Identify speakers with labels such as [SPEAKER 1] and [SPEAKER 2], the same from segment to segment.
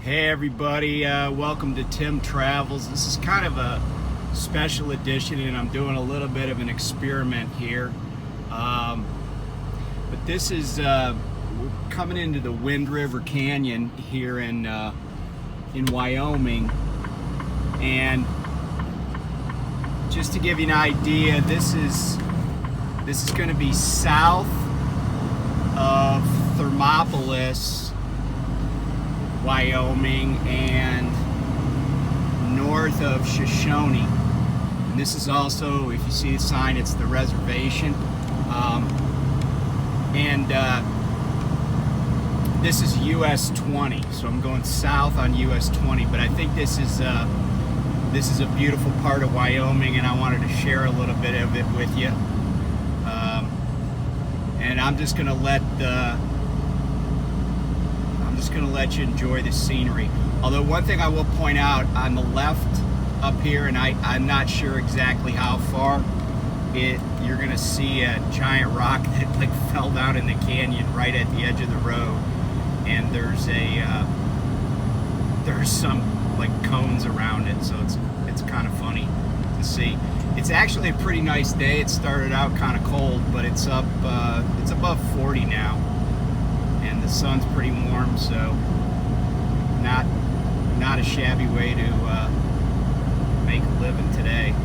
[SPEAKER 1] Hey everybody, welcome to Tim Travels. This is kind of a special edition and I'm doing a little bit of an experiment here. But this is we're coming into the Wind River Canyon here in Wyoming, and just to give you an idea, this is going to be south of Thermopolis, Wyoming, and north of Shoshone. And this is also, if you see the sign, it's the reservation. This is US 20, so I'm going south on US 20. But I think this is a beautiful part of Wyoming, and I wanted to share a little bit of it with you. And I'm just gonna let you enjoy the scenery. Although one thing I will point out, on the left up here, and I'm not sure exactly how far, you're gonna see a giant rock that like fell down in the canyon right at the edge of the road, and there's some like cones around it, so it's kind of funny to see. It's actually a pretty nice day. It started out kind of cold, but it's above 40 now, and the sun's pretty warm, so not a shabby way to make a living today.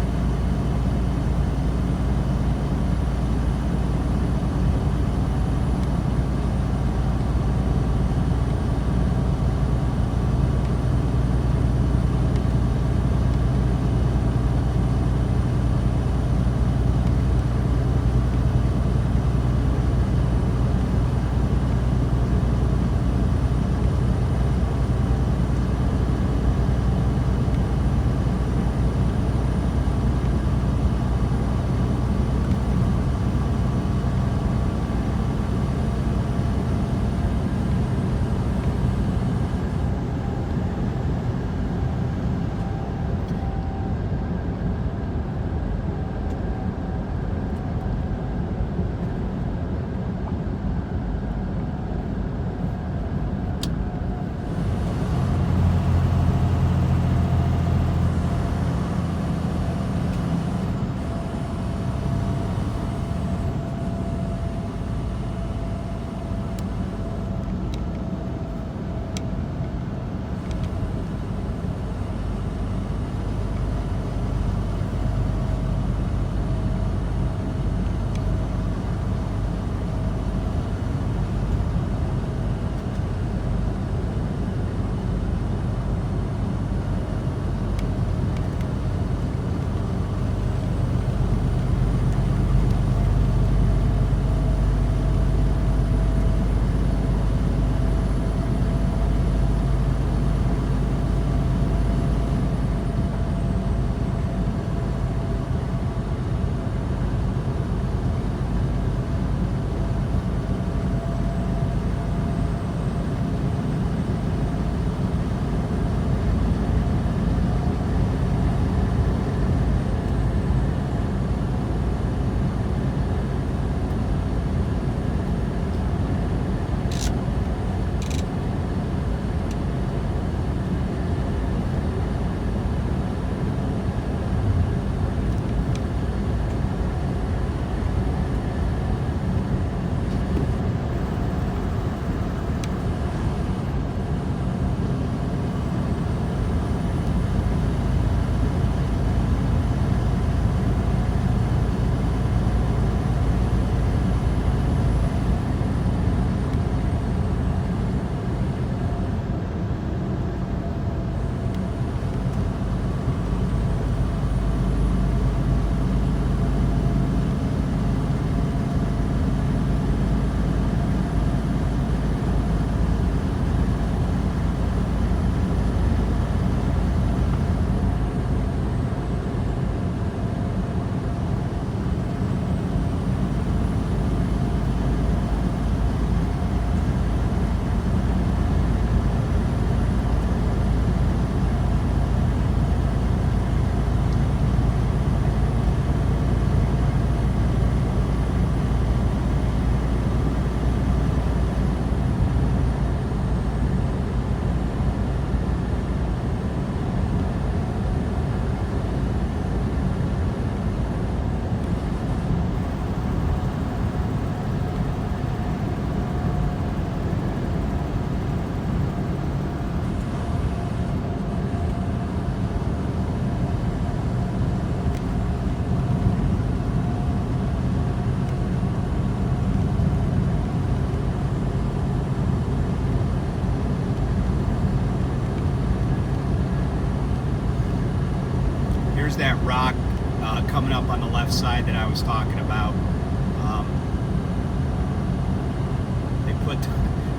[SPEAKER 1] hillside that I was talking about.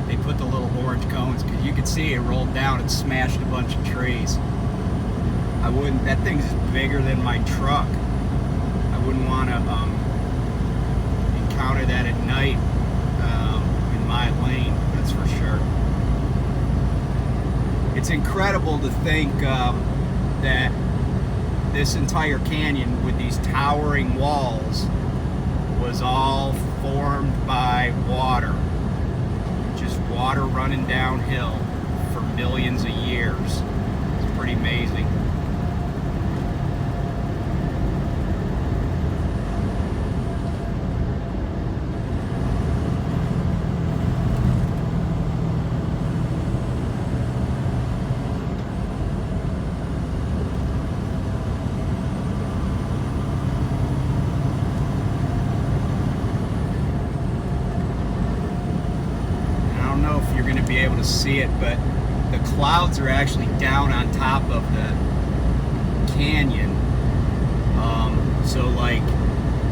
[SPEAKER 1] They put the little orange cones because you could see it rolled down and smashed a bunch of trees. I wouldn't. That thing's bigger than my truck. I wouldn't want to encounter that at night in my lane. That's for sure. It's incredible to think that this entire canyon with these towering walls was all formed by water. Just water running downhill for millions of years. It's pretty amazing. Be able to see it, but the clouds are actually down on top of the canyon. So like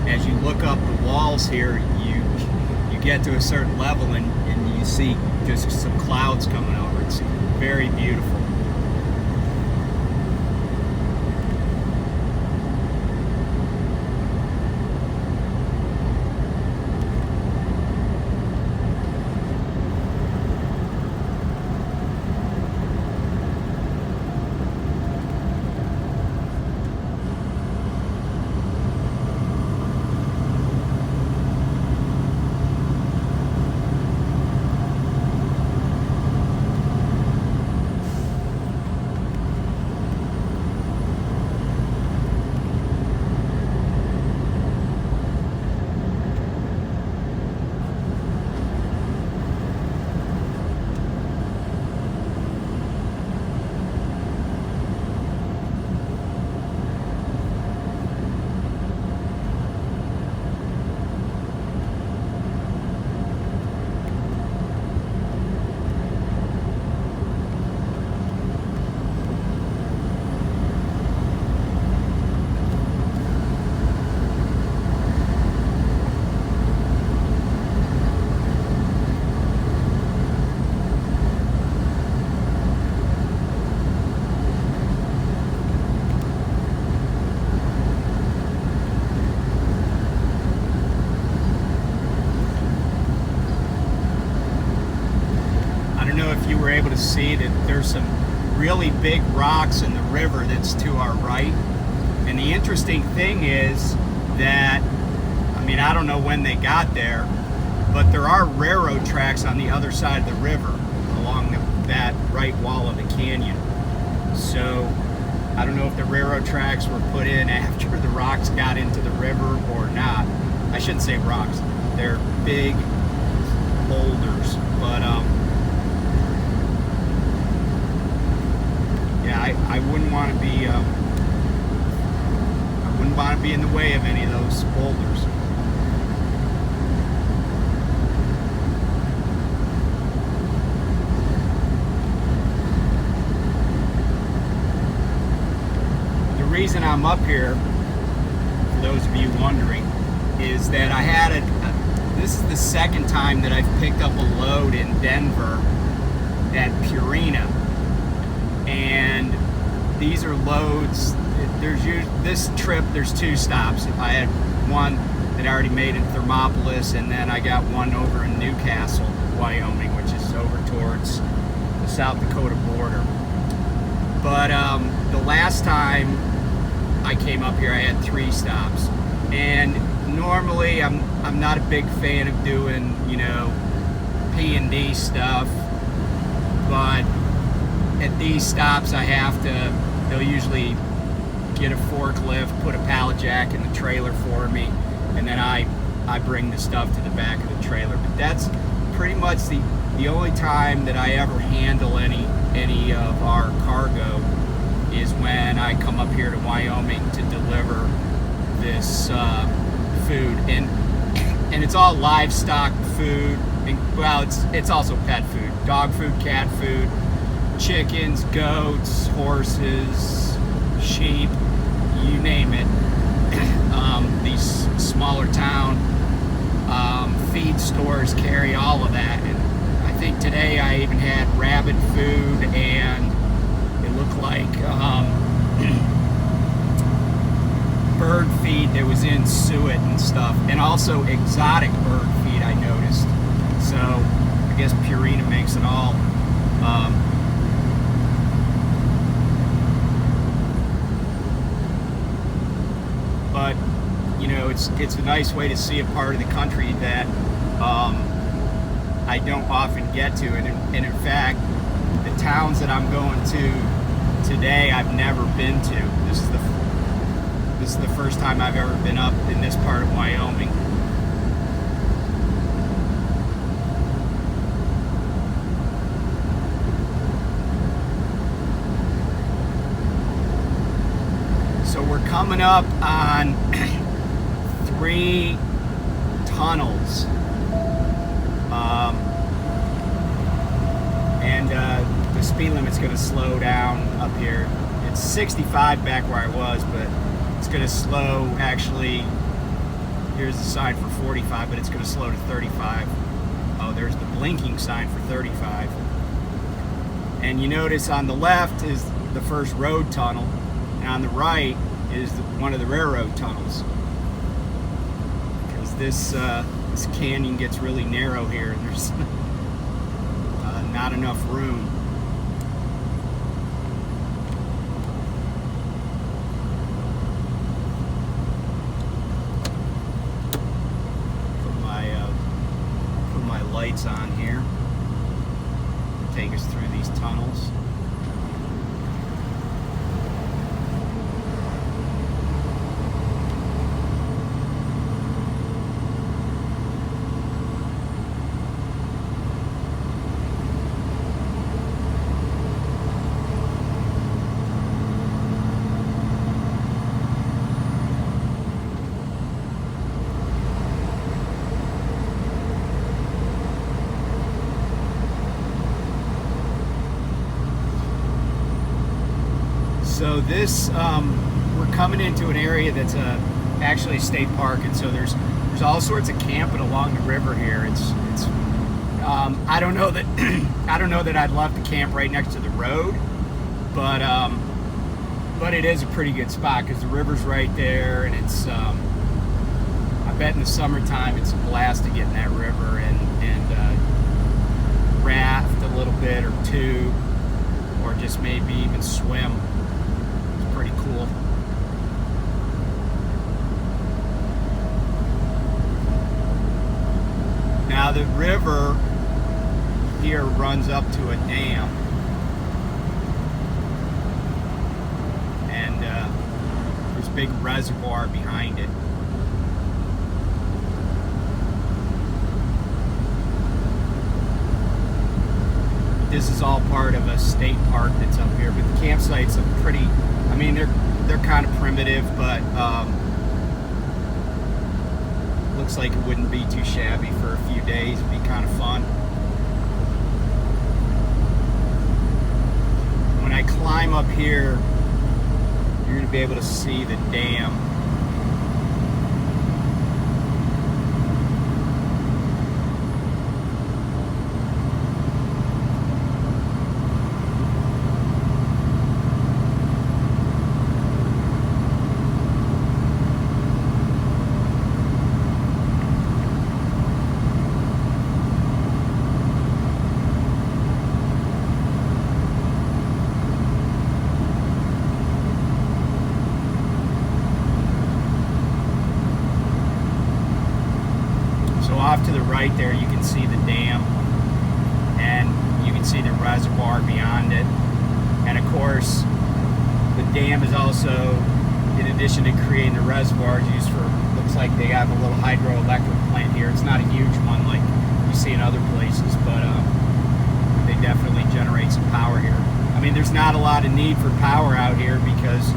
[SPEAKER 1] as you look up the walls here, you get to a certain level and you see just some clouds coming over. It's very beautiful. If you were able to see that there's some really big rocks in the river that's to our right. And the interesting thing is that, I mean, I don't know when they got there, but there are railroad tracks on the other side of the river along that right wall of the canyon. So I don't know if the railroad tracks were put in after the rocks got into the river or not. I shouldn't say rocks, they're big boulders, but I wouldn't want to be in the way of any of those boulders. The reason I'm up here, for those of you wondering, is that I had this is the second time that I've picked up a load in Denver at Purina. And these are loads. This trip there's two stops. I had one that I already made in Thermopolis, and then I got one over in Newcastle, Wyoming, which is over towards the South Dakota border. But the last time I came up here, I had 3 stops. And normally I'm not a big fan of doing, you know, P&D stuff, but at these stops I have to, they'll usually get a forklift, put a pallet jack in the trailer for me, and then I bring the stuff to the back of the trailer. But that's pretty much the only time that I ever handle any of our cargo is when I come up here to Wyoming to deliver this food, and it's all livestock food. And, well, it's also pet food, dog food, cat food, chickens, goats, horses, sheep, you name it. these smaller town feed stores carry all of that. And I think today I even had rabbit food, and it looked like bird feed that was in suet and stuff, and also exotic bird feed I noticed. So I guess Purina makes it all. But you know, it's a nice way to see a part of the country that I don't often get to, and in fact, the towns that I'm going to today I've never been to. This is the first time I've ever been up in this part of Wyoming. So we're coming up on 3 tunnels, and the speed limit's going to slow down up here. It's 65 back where I was, but it's going to slow. Actually, here's the sign for 45, but it's going to slow to 35. Oh, there's the blinking sign for 35. And you notice on the left is the first road tunnel, and on the right is one of the railroad tunnels. Because this canyon gets really narrow here, and there's not enough room. Put my lights on here. Take us through these tunnels. So this, we're coming into an area that's actually a state park, and so there's all sorts of camping along the river here. I don't know that I don't know that I'd love to camp right next to the road, but it is a pretty good spot because the river's right there, and it's I bet in the summertime it's a blast to get in that river and raft a little bit or two, or just maybe even swim. Pretty cool. Now the river here runs up to a dam, and there's a big reservoir behind it. This is all part of a state park that's up here, but the campsites are pretty, I mean, they're kind of primitive, but looks like it wouldn't be too shabby for a few days. It'd be kind of fun. When I climb up here, you're going to be able to see the dam. Off to the right there, you can see the dam, and you can see the reservoir beyond it. And of course, the dam is also, in addition to creating the reservoirs, used for, looks like they have a little hydroelectric plant here. It's not a huge one like you see in other places, but they definitely generate some power here. I mean, there's not a lot of need for power out here because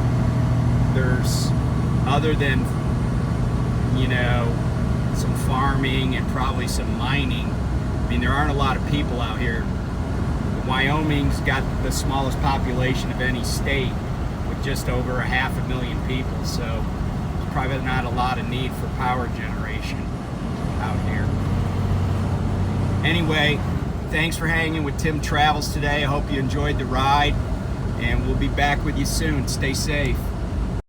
[SPEAKER 1] there's, other than, you know, some farming and probably some mining. I mean, there aren't a lot of people out here. Wyoming's got the smallest population of any state with just over 500,000 people, so it's probably not a lot of need for power generation out here. Anyway, thanks for hanging with Tim Travels today. I hope you enjoyed the ride, and we'll be back with you soon. Stay safe.